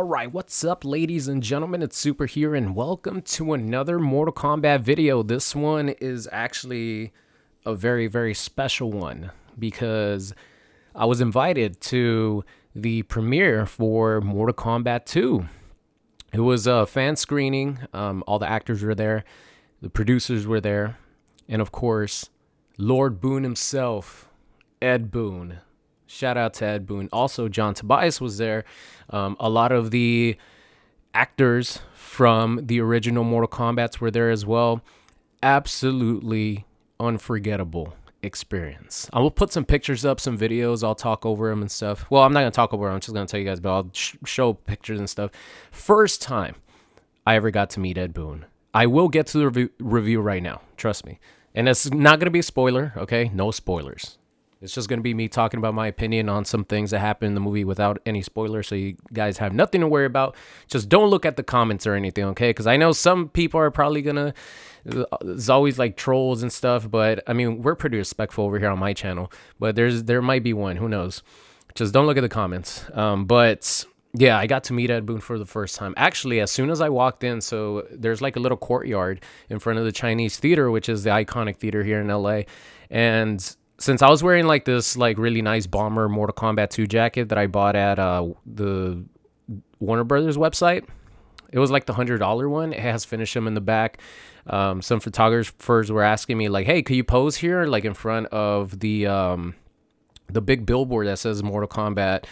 All right, what's up, ladies and gentlemen? It's Super here, and welcome to another Mortal Kombat video. This one is actually a very, very special one because I was invited to the premiere for Mortal Kombat 2. It was a fan screening. All the actors were there, the producers were there, and of course, Lord Boone himself, Ed Boon. Shout out to Ed Boon. Also, John Tobias was there. A lot of the actors from the original Mortal Kombats were there as well. Absolutely unforgettable experience. I will put some pictures up, some videos. I'll talk over them and stuff. Well, I'm not going to talk over them. I'm just going to tell you guys, but I'll show pictures and stuff. First time I ever got to meet Ed Boon. I will get to the review right now. Trust me. And it's not going to be a spoiler, okay? No spoilers. It's just going to be me talking about my opinion on some things that happened in the movie without any spoilers, so you guys have nothing to worry about. Just don't look at the comments or anything, okay? Because I know some people are probably going to... There's always like trolls and stuff, but I mean, we're pretty respectful over here on my channel. But there might be one, who knows? Just don't look at the comments. But yeah, I got to meet Ed Boon for the first time. Actually, as soon as I walked in, so there's like a little courtyard in front of the Chinese Theater, which is the iconic theater here in LA. And since I was wearing like this like really nice bomber Mortal Kombat 2 jacket that I bought at the Warner Brothers website, it was like the $100 one. It has Finish Him in the back. Some photographers were asking me like, "Hey, could you pose here, like in front of the big billboard that says Mortal Kombat?"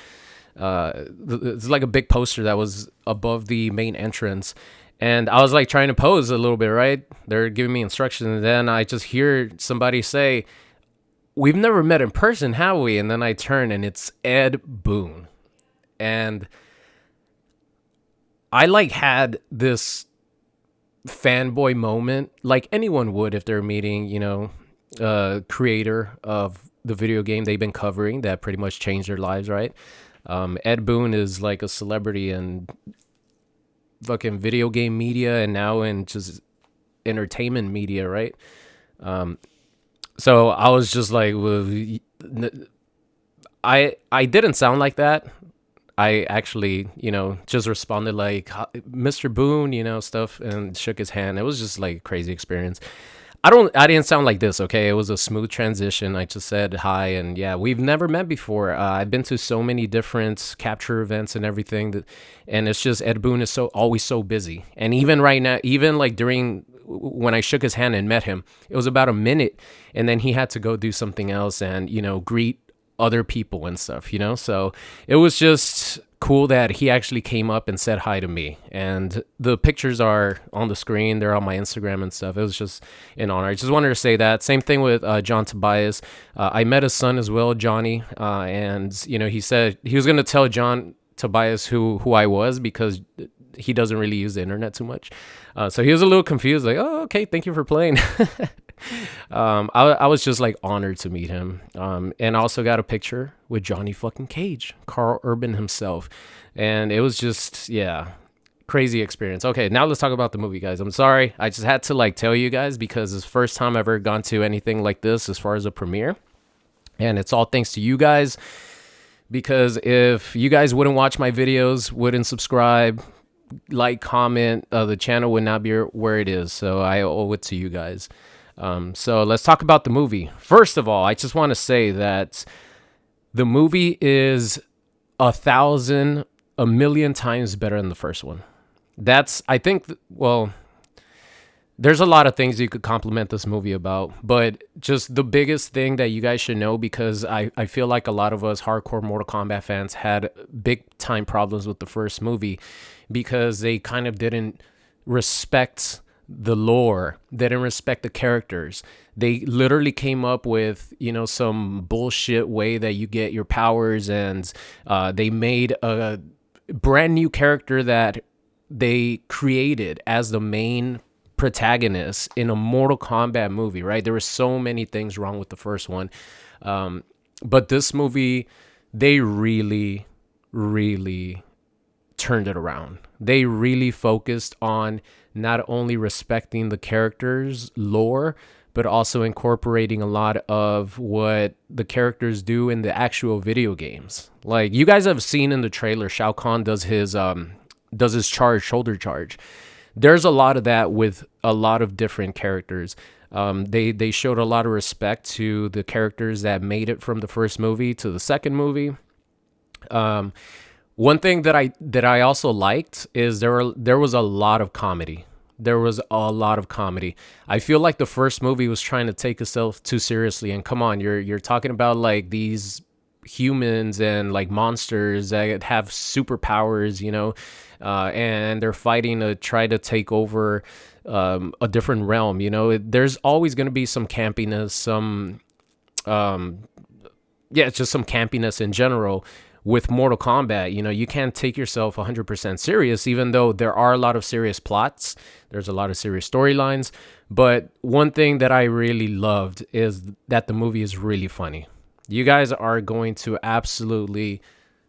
It's like a big poster that was above the main entrance. And I was like trying to pose a little bit, right? They're giving me instructions, and then I just hear somebody say, "We've never met in person, have we?" And then I turn and it's Ed Boon. And I like had this fanboy moment like anyone would if they're meeting, you know, a creator of the video game they've been covering that pretty much changed their lives, right? Ed Boon is like a celebrity in fucking video game media and now in just entertainment media, right? So I was just like, I didn't sound like that. I actually, you know, just responded like, "Mr. Boone," you know, stuff, and shook his hand. It was just like a crazy experience. I didn't sound like this, okay? It was a smooth transition. I just said hi, and yeah, we've never met before. I've been to so many different capture events and everything, and it's just Ed Boon is always so busy. And even right now, even like during when I shook his hand and met him, it was about a minute, and then he had to go do something else and, you know, greet other people and stuff, you know? So it was just cool that he actually came up and said hi to me. And the pictures are on the screen. They're on my Instagram and stuff. It was just an honor. I just wanted to say that. Same thing with John Tobias. I met his son as well, Johnny. And, you know, he said he was going to tell John Tobias who I was because he doesn't really use the internet too much. So he was a little confused, like, "Oh, okay, thank you for playing." I was just like honored to meet him. And I also got a picture with Johnny fucking Cage, Carl Urban himself. And it was just, yeah, crazy experience. Okay, now let's talk about the movie, guys. I'm sorry. I just had to like tell you guys because it's the first time I've ever gone to anything like this as far as a premiere. And it's all thanks to you guys, because if you guys wouldn't watch my videos, wouldn't subscribe, like, comment, the channel would not be where it is. So I owe it to you guys. So let's talk about the movie. First of all, I just want to say that the movie is 1,000,000,000 times better than the first one. That's, I think, well, there's a lot of things you could compliment this movie about, but just the biggest thing that you guys should know, because I feel like a lot of us hardcore Mortal Kombat fans had big time problems with the first movie because they kind of didn't respect the lore. They didn't respect the characters. They literally came up with, you know, some bullshit way that you get your powers, and they made a brand new character that they created as the main protagonist in a Mortal Kombat movie, right? There were so many things wrong with the first one. But this movie, they really, really turned it around. They really focused on not only respecting the characters' lore, but also incorporating a lot of what the characters do in the actual video games. Like, you guys have seen in the trailer, Shao Kahn does his does his shoulder charge. There's a lot of that with a lot of different characters. They showed a lot of respect to the characters that made it from the first movie to the second movie. One thing that I also liked is there was a lot of comedy. There was a lot of comedy. I feel like the first movie was trying to take itself too seriously. And come on, you're talking about like these humans and like monsters that have superpowers, and they're fighting to try to take over a different realm. There's always going to be some campiness, it's just some campiness in general with Mortal Kombat. You can't take yourself 100% serious, even though there are a lot of serious plots. There's a lot of serious storylines. But one thing that I really loved is that the movie is really funny. You guys are going to absolutely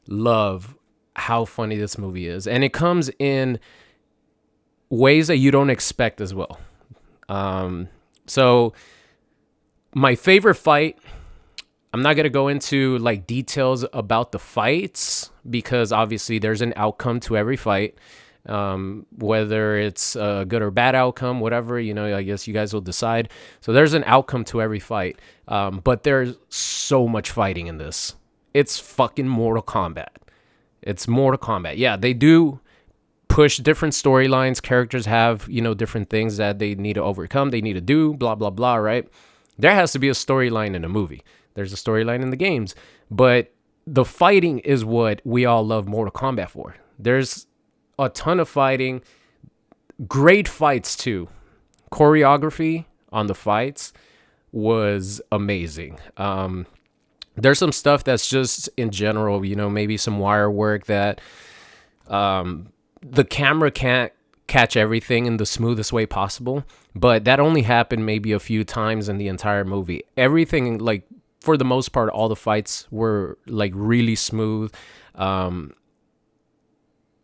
love how funny this movie is. And it comes in ways that you don't expect as well. So my favorite fight, I'm not going to go into like details about the fights because obviously there's an outcome to every fight. Whether it's a good or bad outcome, whatever, I guess you guys will decide. So there's an outcome to every fight. But there's so much fighting in this. It's fucking Mortal Kombat. It's Mortal Kombat. Yeah, they do push different storylines. Characters have, different things that they need to overcome. They need to do, blah, blah, blah, right? There has to be a storyline in a movie. There's a storyline in the games. But the fighting is what we all love Mortal Kombat for. There's a ton of fighting. Great fights, too. Choreography on the fights was amazing. There's some stuff that's just in general, maybe some wire work that the camera can't catch everything in the smoothest way possible. But that only happened maybe a few times in the entire movie. Everything, like, for the most part, all the fights were like really smooth.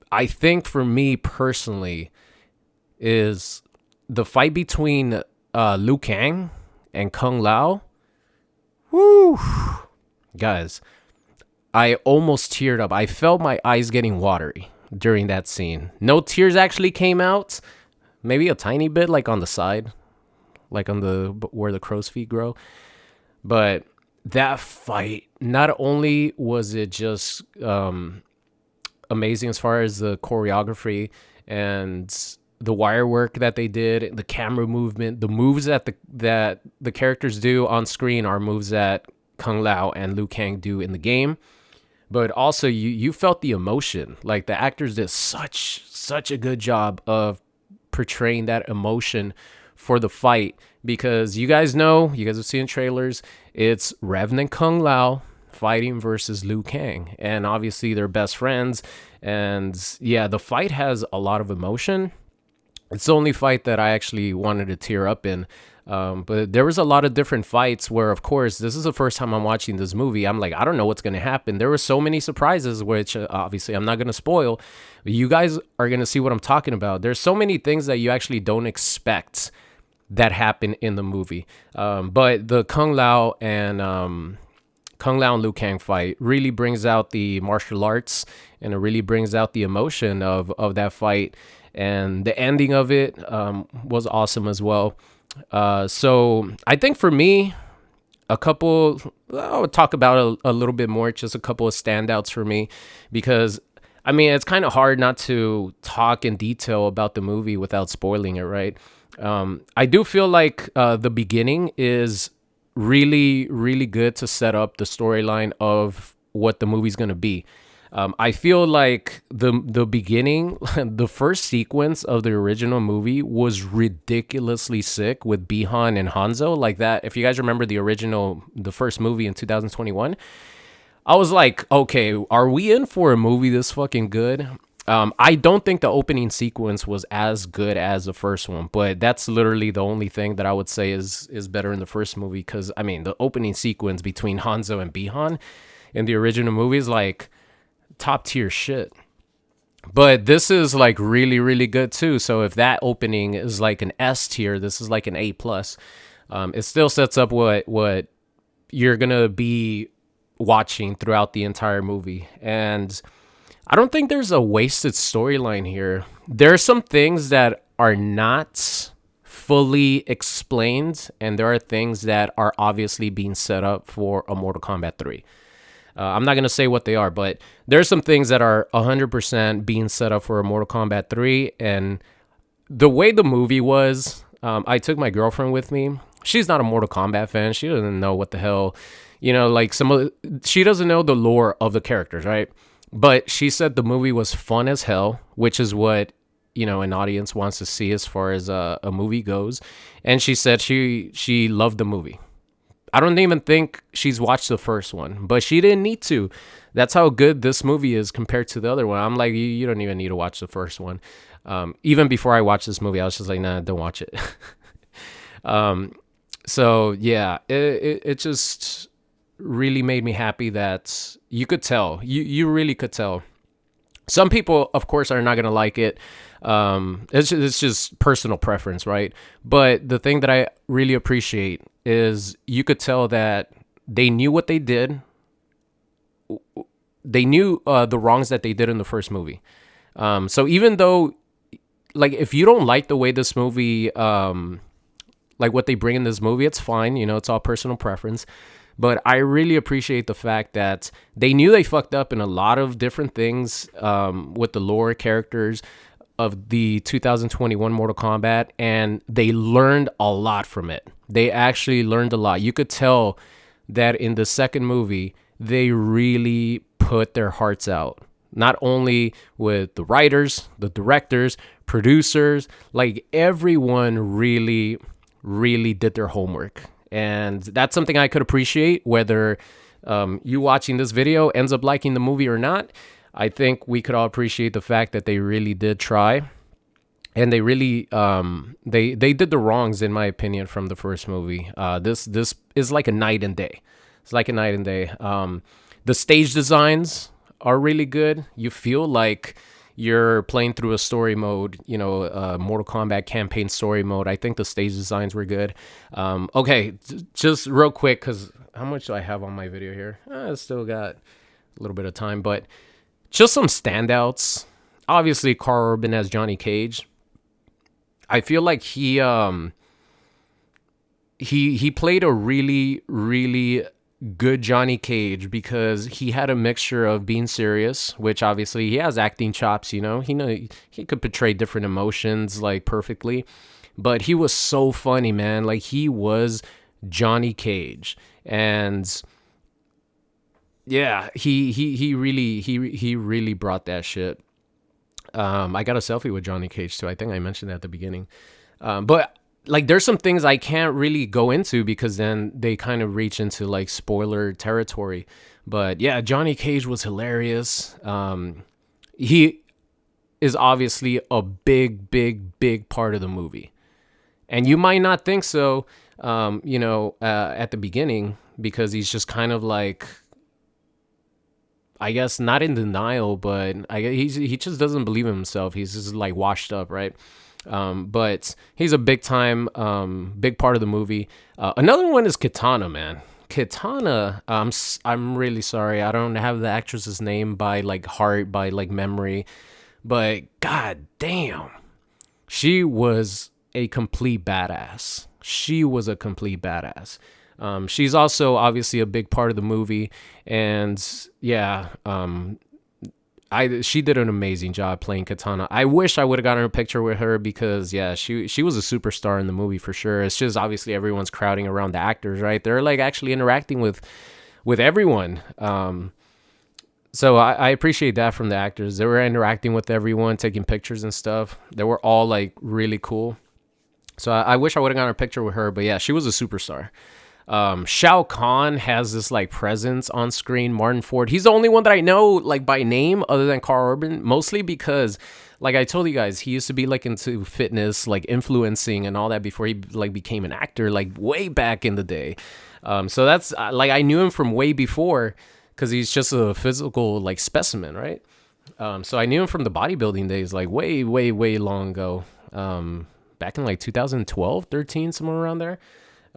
I think for me personally is the fight between Liu Kang and Kung Lao. Woo! Guys, I almost teared up. I felt my eyes getting watery during that scene. No tears actually came out. Maybe a tiny bit, like on the side, like on the where the crow's feet grow. But that fight, not only was it just amazing as far as the choreography and the wire work that they did, the camera movement, the moves that the characters do on screen are moves that Kung Lao and Liu Kang do in the game. But also you felt the emotion. Like the actors did such a good job of portraying that emotion for the fight, because you guys have seen trailers, it's Revan and Kung Lao fighting versus Liu Kang, and obviously they're best friends. And yeah, the fight has a lot of emotion. It's the only fight that I actually wanted to tear up in. But there was a lot of different fights where, of course, this is the first time I'm watching this movie. I'm like, I don't know what's going to happen. There were so many surprises, which obviously I'm not going to spoil. But you guys are going to see what I'm talking about. There's so many things that you actually don't expect that happen in the movie. But the Kung Lao and Liu Kang fight really brings out the martial arts, and it really brings out the emotion of that fight. And the ending of it was awesome as well. So I think for me, I'll talk about a little bit more, just a couple of standouts for me, because I mean, it's kind of hard not to talk in detail about the movie without spoiling it, right? I do feel like the beginning is really, really good to set up the storyline of what the movie's going to be. I feel like the beginning, the first sequence of the original movie was ridiculously sick with Bihan and Hanzo, like that. If you guys remember the first movie in 2021, I was like, okay, are we in for a movie this fucking good? I don't think the opening sequence was as good as the first one, but that's literally the only thing that I would say is better in the first movie. Because I mean, the opening sequence between Hanzo and Bihan in the original movie is like top tier shit. But this is like really, really good too. So if that opening is like an S tier, this is like an A plus. It still sets up what you're gonna be watching throughout the entire movie. And I don't think there's a wasted storyline here. There are some things that are not fully explained, and there are things that are obviously being set up for a Mortal Kombat 3. I'm not going to say what they are, but there's some things that are 100% being set up for a Mortal Kombat 3. And the way the movie was, I took my girlfriend with me. She's not a Mortal Kombat fan. She doesn't know what the hell, like she doesn't know the lore of the characters, right? But she said the movie was fun as hell, which is what, an audience wants to see as far as a movie goes. And she said she loved the movie. I don't even think she's watched the first one, but she didn't need to. That's how good this movie is compared to the other one. I'm like, you don't even need to watch the first one. Even before I watched this movie, I was just like, nah, don't watch it. So yeah, it just really made me happy that you could tell. You really could tell. Some people, of course, are not going to like it. It's just personal preference, right? But the thing that I really appreciate is you could tell that they knew what they did. They knew the wrongs that they did in the first movie. So even though, like, if you don't like the way this movie, like what they bring in this movie, it's fine. It's all personal preference. But I really appreciate the fact that they knew they fucked up in a lot of different things with the lore characters of the 2021 Mortal Kombat, and they learned a lot from it. They actually learned a lot. You could tell that in the second movie, they really put their hearts out. Not only with the writers, the directors, producers, like everyone really, really did their homework. And that's something I could appreciate, whether you watching this video ends up liking the movie or not. I think we could all appreciate the fact that they really did try, and they really they did the wrongs, in my opinion, from the first movie. This is like a night and day. It's like a night and day. The stage designs are really good. You feel like you're playing through a story mode, Mortal Kombat campaign story mode. I think the stage designs were good. Okay, just real quick, because how much do I have on my video here? I still got a little bit of time, but just some standouts. Obviously, Karl Urban as Johnny Cage. I feel like he played a really, really good Johnny Cage, because he had a mixture of being serious, which obviously he has acting chops, he could portray different emotions like perfectly, but he was so funny, man. Like, he was Johnny Cage, and yeah, he really brought that shit. I got a selfie with Johnny Cage too. I think I mentioned that at the beginning. But like, there's some things I can't really go into because then they kind of reach into like spoiler territory. But yeah, Johnny Cage was hilarious. He is obviously a big part of the movie. And you might not think so, at the beginning, because he's just kind of like, I guess, not in denial, but he just doesn't believe in himself. He's just like washed up, right? But he's a big time, big part of the movie. Another one is Kitana, man. Kitana, I'm really sorry. I don't have the actress's name by like heart, by like memory, but god damn, she was a complete badass. She was a complete badass. She's also obviously a big part of the movie, and yeah, she did an amazing job playing Kitana. I wish I would have gotten a picture with her, because yeah, she was a superstar in the movie for sure. It's just obviously everyone's crowding around the actors, right? They're like actually interacting with everyone. So I appreciate that from the actors. They were interacting with everyone, taking pictures and stuff. They were all like really cool. So I wish I would have gotten a picture with her, but yeah, she was a superstar. Shao Kahn has this like presence on screen. Martin Ford, he's the only one that I know like by name other than Karl Urban, mostly because like I told you guys, he used to be like into fitness, like influencing and all that before he like became an actor, like way back in the day. So that's like, I knew him from way before, because he's just a physical like specimen, right? So I knew him from the bodybuilding days, like way long ago, back in like 2012, 13, somewhere around there.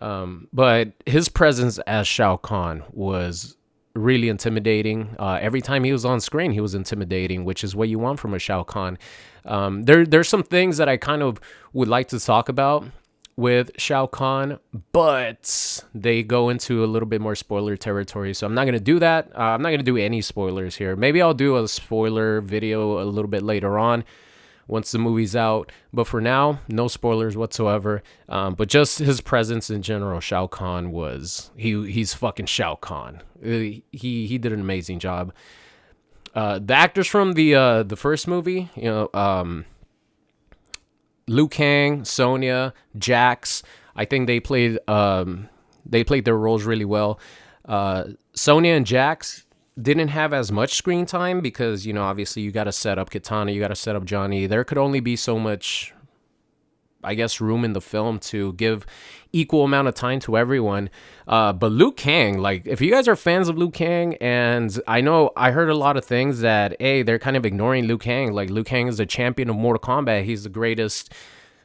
But his presence as Shao Kahn was really intimidating. Every time he was on screen, he was intimidating, which is what you want from a Shao Kahn. There's some things that I kind of would like to talk about with Shao Kahn, but they go into a little bit more spoiler territory, so I'm not gonna do that. I'm not gonna do any spoilers here. Maybe I'll do a spoiler video a little bit later on once the movie's out. But for now, no spoilers whatsoever. But just his presence in general, Shao Kahn he's fucking Shao Kahn. He did an amazing job. The actors from the first movie, Liu Kang, Sonya, Jax, I think they played their roles really well. Sonya and Jax didn't have as much screen time because, obviously you got to set up Katana, you got to set up Johnny. There could only be so much, I guess, room in the film to give equal amount of time to everyone. But Liu Kang, like, if you guys are fans of Liu Kang, and I know I heard a lot of things that, hey, they're kind of ignoring Liu Kang. Like, Liu Kang is the champion of Mortal Kombat. He's the greatest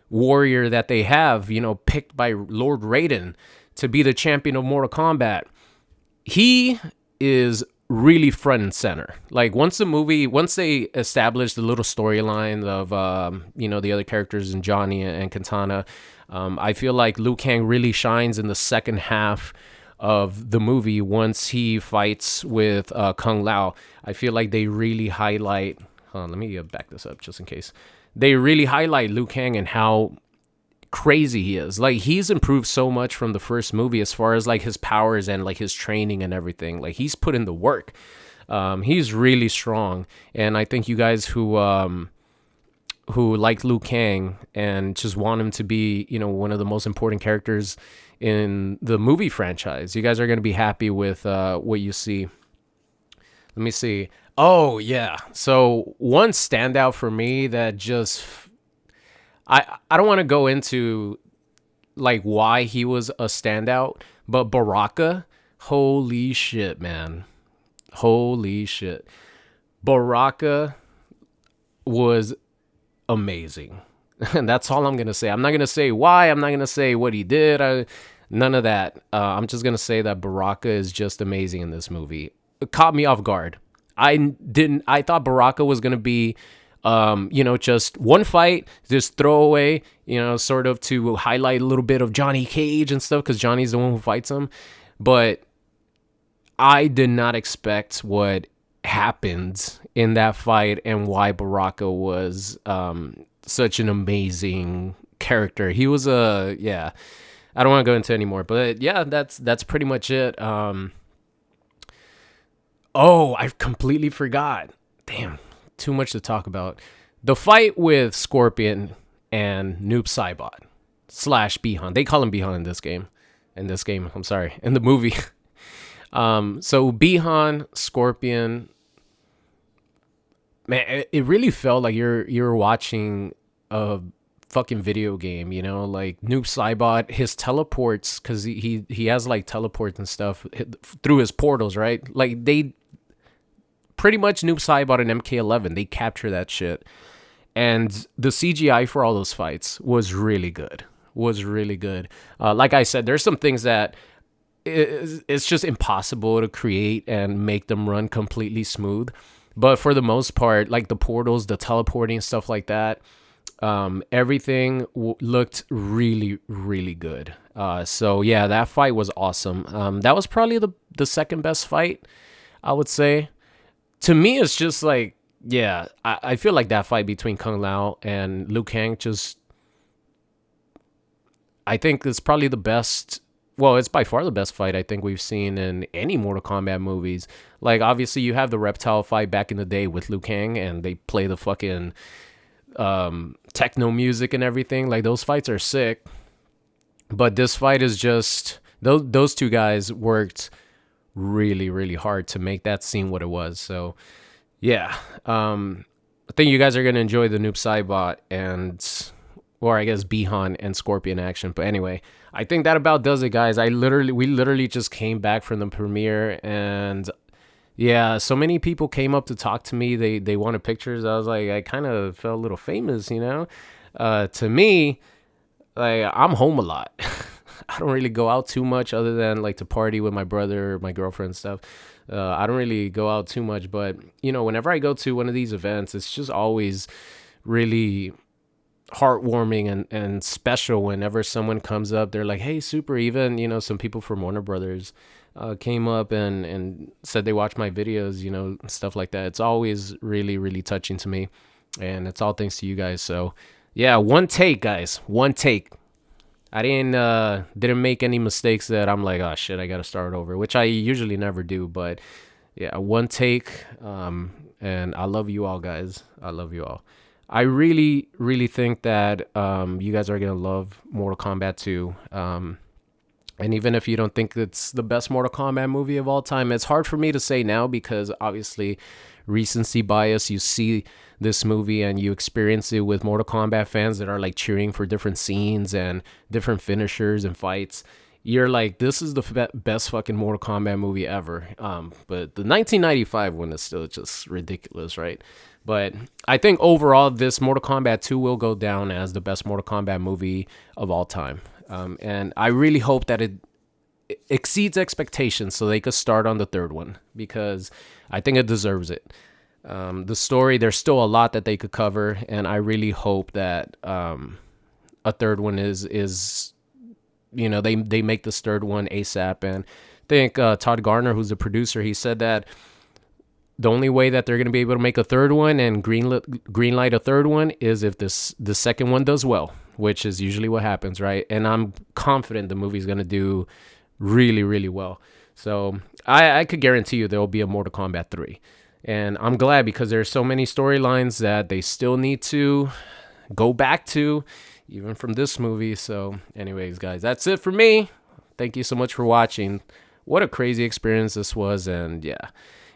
warrior that they have, picked by Lord Raiden to be the champion of Mortal Kombat. He is really front and center. Like, once they establish the little storyline of the other characters in Johnny and Katana, I feel like Liu Kang really shines in the second half of the movie once he fights with Kung Lao. I feel like they really highlight, let me back this up just in case. They really highlight Liu Kang and how crazy he is. Like, he's improved so much from the first movie as far as like his powers and like his training and everything. Like, he's put in the work. He's really strong, and I think you guys who like Liu Kang and just want him to be, one of the most important characters in the movie franchise, you guys are going to be happy with what you see. Let me see. Oh yeah. So one standout for me that just, I don't want to go into like why he was a standout, but Baraka, holy shit, man. Holy shit. Baraka was amazing. And that's all I'm going to say. I'm not going to say why. I'm not going to say what he did. None of that. I'm just going to say that Baraka is just amazing in this movie. It caught me off guard. I thought Baraka was going to be, just one fight, just throwaway, sort of to highlight a little bit of Johnny Cage and stuff, because Johnny's the one who fights him. But I did not expect what happened in that fight and why Baraka was such an amazing character. He was I don't want to go into any more, but yeah, that's pretty much it. I completely forgot. Damn, too much to talk about. The fight with Scorpion and Noob Saibot / Bihan. They call him Bihan in this game. In the movie. So Bihan, Scorpion, man, it really felt like you're watching a fucking video game, like Noob Saibot, his teleports, because he has like teleports and stuff through his portals, right? Like, they pretty much Noob Saibot and MK11, they capture that shit. And the CGI for all those fights was really good. Like I said, there's some things that it's just impossible to create and make them run completely smooth. But for the most part, like the portals, the teleporting, stuff like that, everything looked really, really good. So yeah, that fight was awesome. That was probably the second best fight, I would say. To me, it's just like, yeah, I feel like that fight between Kung Lao and Liu Kang I think it's probably the best. Well, it's by far the best fight I think we've seen in any Mortal Kombat movies. Like, obviously, you have the reptile fight back in the day with Liu Kang, and they play the fucking techno music and everything. Like, those fights are sick. But this fight is just, those two guys worked really, really hard to make that scene what it was. So, yeah. I think you guys are going to enjoy the Noob Saibot or I guess Bihan and Scorpion action. But anyway, I think that about does it, guys. We literally just came back from the premiere, and yeah, so many people came up to talk to me. They wanted pictures. I was like, I kind of felt a little famous, To me, like, I'm home a lot. I don't really go out too much other than like to party with my brother, my girlfriend and stuff. I don't really go out too much, but you know, whenever I go to one of these events, it's just always really heartwarming and special whenever someone comes up. They're like, hey, super. Even, you know, some people from Warner Brothers came up and said they watched my videos, you know, stuff like that. It's always really, really touching to me, and it's all thanks to you guys. So yeah, one take, guys, one take. I didn't make any mistakes that I'm like, oh shit, I gotta start over, which I usually never do. But yeah, one take. And I love you all, guys. I love you all. I really, really think that you guys are gonna love Mortal Kombat 2. And even if you don't think it's the best Mortal Kombat movie of all time, it's hard for me to say now because obviously recency bias. You see this movie and you experience it with Mortal Kombat fans that are like cheering for different scenes and different finishers and fights. You're like, this is the best fucking Mortal Kombat movie ever. But the 1995 one is still just ridiculous, right? But I think overall, this Mortal Kombat 2 will go down as the best Mortal Kombat movie of all time. And I really hope that it exceeds expectations so they could start on the third one, because I think it deserves it. The story, there's still a lot that they could cover, and I really hope that a third one is you know, they make this third one ASAP. And I think Todd Garner, who's the producer, he said that the only way that they're going to be able to make a third one and green light a third one is if the second one does well, which is usually what happens, right? And I'm confident the movie's going to do really, really well. So I could guarantee you there will be a Mortal Kombat 3. And I'm glad, because there's so many storylines that they still need to go back to, even from this movie. So anyways, guys, that's it for me. Thank you so much for watching. What a crazy experience this was. And yeah,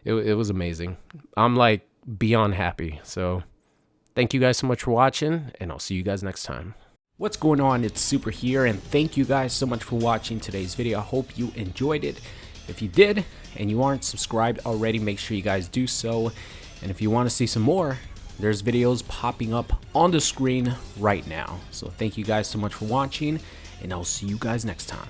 it was amazing. I'm like beyond happy. So thank you guys so much for watching, and I'll see you guys next time. What's going on? It's Super here, and thank you guys so much for watching today's video. I hope you enjoyed it. If you did and you aren't subscribed already, make sure you guys do so. And if you want to see some more, there's videos popping up on the screen right now. So thank you guys so much for watching, and I'll see you guys next time.